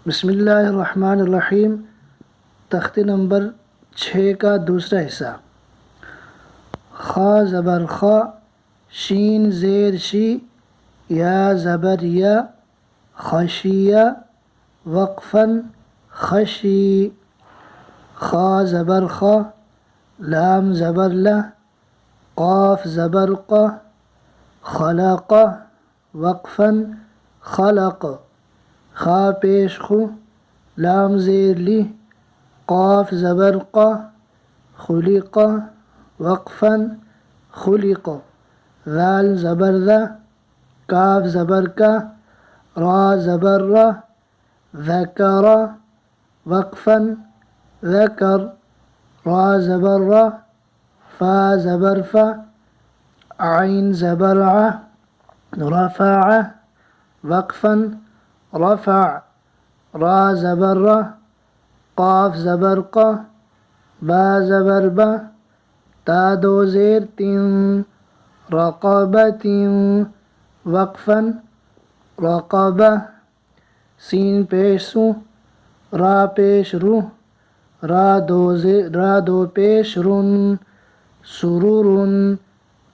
بسم اللہ الرحمن الرحیم۔ تختے نمبر 6 کا دوسرا حصہ۔ خا زبر خا، شین زیر شی، یا زبر یا، خشیہ وقفاً خشی۔ خا زبر خا، لام زبر لا، قاف زبر قا، خلق وقفاً خلق۔ خا پیش خو، لام زیر لی، قاف زبر قا، خلق وقفاً خلق۔ ذال زبر ذا، کاف زبر کا، را زبر را، ذکر وقفاً ذکر۔ را زبر را، فا زبر فا، عین زبر ع، رفع وقفاً رفع۔ را زبر را، قاف زبر قا، با زبر با، تا دو زیر تین، رقبۃ وقفاً رقبہ۔ سین پیش سو، را پیش رو، را دو پیش رن، سرور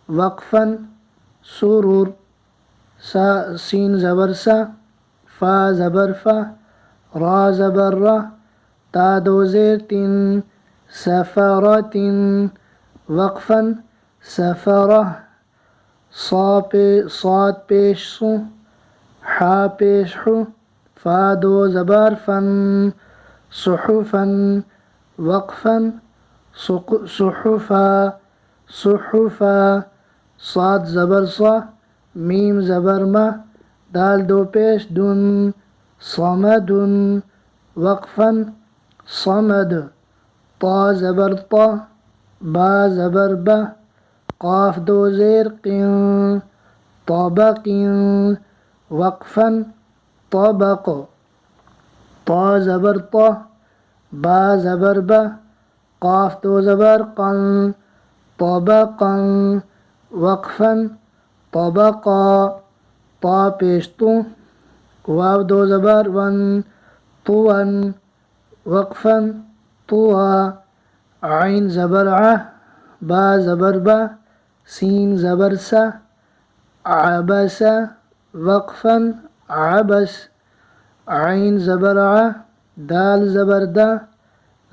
وقفاً سرور۔ سین زبر سا، فا زبر فا، را زبر را، تا دو زیر تین، سفرۃ وقفاً سفرہ۔ صاد پیش سو، حا پیش حو، فا دو زبر فن، صحفاً وقفاً صحفا صحفا۔ صاد زبر صا، میم زبر ما، دال دو پیش دن، صمد وقفاً صمد۔ طا زبر طا، با زبر با، قاف دو زیر قن، طبق وقفاً طبق۔ طا زبر طا، با زبر با، قاف دو زبر قن، طبقا وقفاً طبقا۔ طا پیش تو، واو دو زبر ون، طوا وقفاً طوا۔ عین زبر ع، با زبر با، سین زبر سا، عبس وقفاً عبس۔ عین زبر ع، دال زبر دا،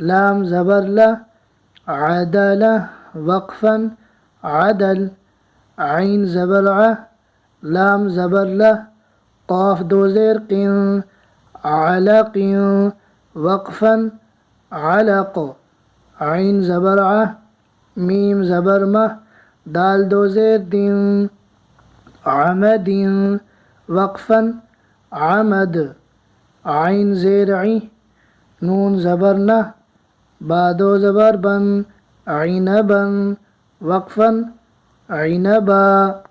لام زبر لا، عدل وقفاً عدل۔ عین زبر ع، لام زبر لا، قاف دو زیر قن، علق وقفاً علق۔ عین زبر ع، میم زبر ما، دال دو زیر دن، عمد وقفاً عمد۔ عین زیر عی، نون زبر نا، با دو زبر بن، عنبا وقفاً عنبا۔